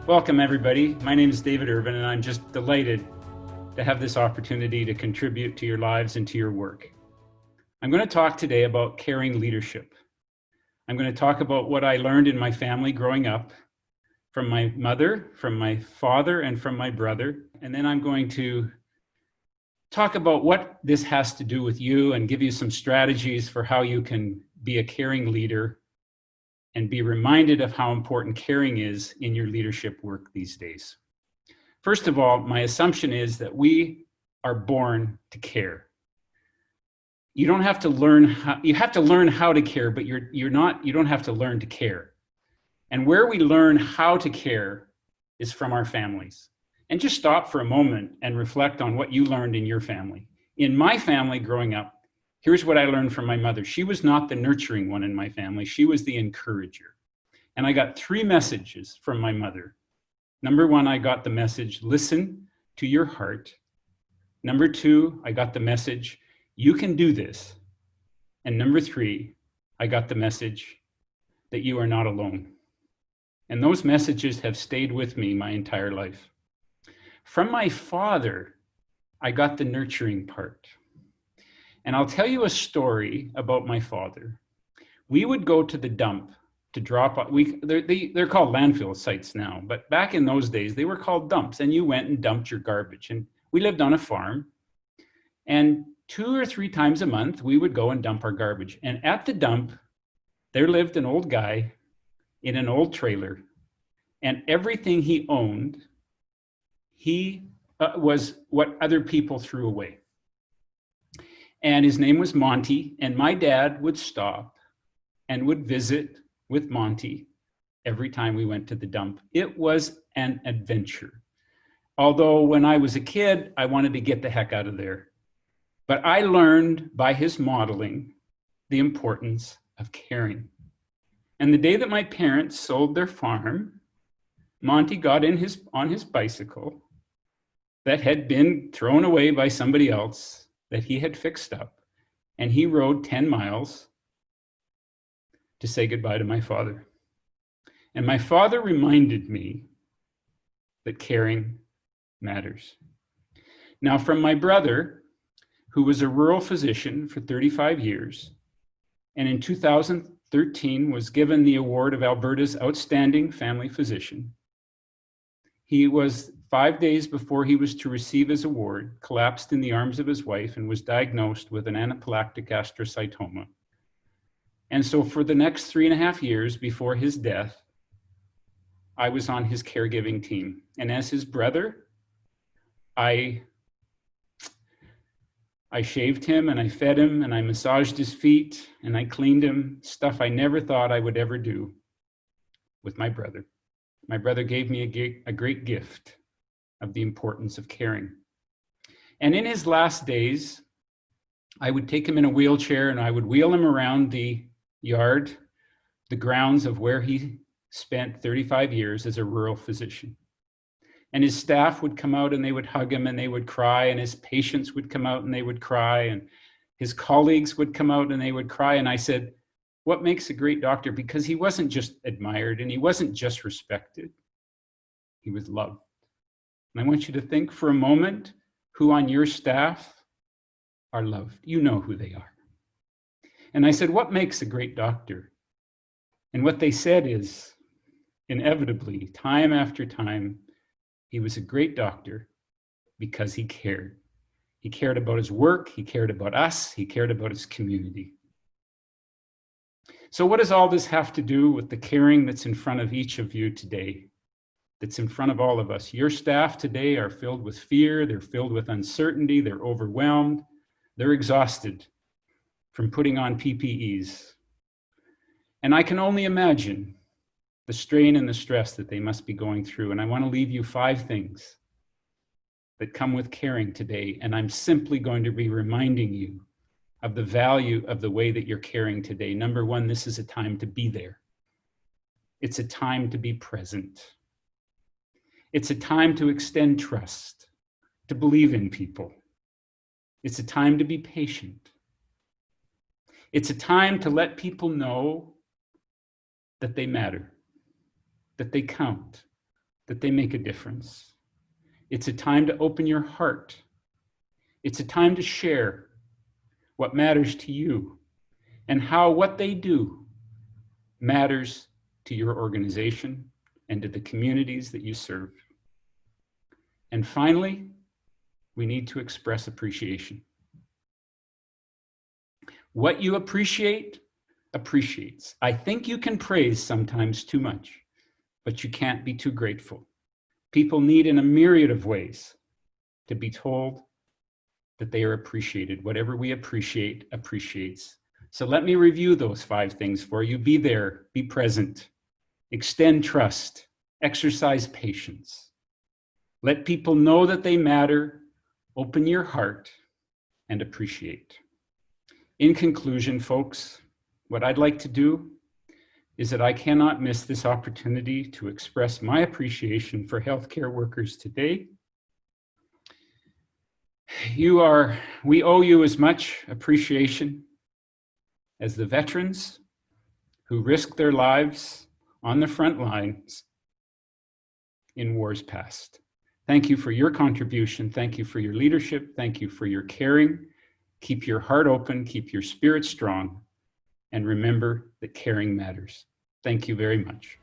Welcome, everybody. My name is David Irvine, and I'm just delighted to have this opportunity to contribute to your lives and to your work. I'm going to talk today about caring leadership. I'm going to talk about what I learned in my family growing up from my mother, from my father, and from my brother. And then I'm going to talk about what this has to do with you and give you some strategies for how you can be a caring leader and be reminded of how important caring is in your leadership work these days. First of all, my assumption is that we are born to care. You don't have to learn how, you have to learn how to care, but you don't have to learn to care. And where we learn how to care is from our families. And just stop for a moment and reflect on what you learned in your family. In my family growing up, here's what I learned from my mother. She was not the nurturing one in my family. She was the encourager. And I got 3 messages from my mother. Number 1, I got the message, listen to your heart. Number 2, I got the message, you can do this. And number 3, I got the message that you are not alone. And those messages have stayed with me my entire life. From my father, I got the nurturing part. And I'll tell you a story about my father. We would go to the dump to drop off. They're called landfill sites now, but back in those days, they were called dumps, and you went and dumped your garbage. And we lived on a farm, and 2 or 3 times a month, we would go and dump our garbage. And at the dump, there lived an old guy in an old trailer, and everything he owned, he was what other people threw away. And his name was Monty, and my dad would stop and would visit with Monty every time we went to the dump. It was an adventure. Although when I was a kid, I wanted to get the heck out of there. But I learned by his modeling the importance of caring. And the day that my parents sold their farm, Monty got on his bicycle that had been thrown away by somebody else that he had fixed up, and he rode 10 miles to say goodbye to my father. And my father reminded me that caring matters. Now, from my brother, who was a rural physician for 35 years, and in 2013 was given the award of Alberta's Outstanding Family Physician. He was 5 days before he was to receive his award, collapsed in the arms of his wife and was diagnosed with an anaphylactic astrocytoma. And so for the next 3.5 years before his death, I was on his caregiving team. And as his brother, I shaved him and I fed him and I massaged his feet and I cleaned him, stuff I never thought I would ever do with my brother. My brother gave me a great gift of the importance of caring. And in his last days, I would take him in a wheelchair and I would wheel him around the yard, the grounds of where he spent 35 years as a rural physician. And his staff would come out and they would hug him and they would cry, and his patients would come out and they would cry, and his colleagues would come out and they would cry. And I said, what makes a great doctor? Because he wasn't just admired and he wasn't just respected, he was loved. And I want you to think for a moment who on your staff are loved. You know who they are. And I said, what makes a great doctor? And what they said is, inevitably, time after time, he was a great doctor because he cared. He cared about his work, he cared about us, he cared about his community. So what does all this have to do with the caring that's in front of each of you today? That's in front of all of us. Your staff today are filled with fear, they're filled with uncertainty, they're overwhelmed, they're exhausted from putting on PPEs. And I can only imagine the strain and the stress that they must be going through. And I want to leave you 5 things that come with caring today. And I'm simply going to be reminding you of the value of the way that you're caring today. Number 1, this is a time to be there. It's a time to be present. It's a time to extend trust, to believe in people. It's a time to be patient. It's a time to let people know that they matter, that they count, that they make a difference. It's a time to open your heart. It's a time to share what matters to you and how what they do matters to your organization and to the communities that you serve. And finally, we need to express appreciation. What you appreciate, appreciates. I think you can praise sometimes too much, but you can't be too grateful. People need in a myriad of ways to be told that they are appreciated. Whatever we appreciate, appreciates. So let me review those 5 things for you. Be there, be present, extend trust, exercise patience. Let people know that they matter, open your heart, and appreciate. In conclusion, folks, what I'd like to do is that I cannot miss this opportunity to express my appreciation for healthcare workers today. We owe you as much appreciation as the veterans who risked their lives on the front lines in wars past. Thank you for your contribution. Thank you for your leadership. Thank you for your caring. Keep your heart open, keep your spirit strong, and remember that caring matters. Thank you very much.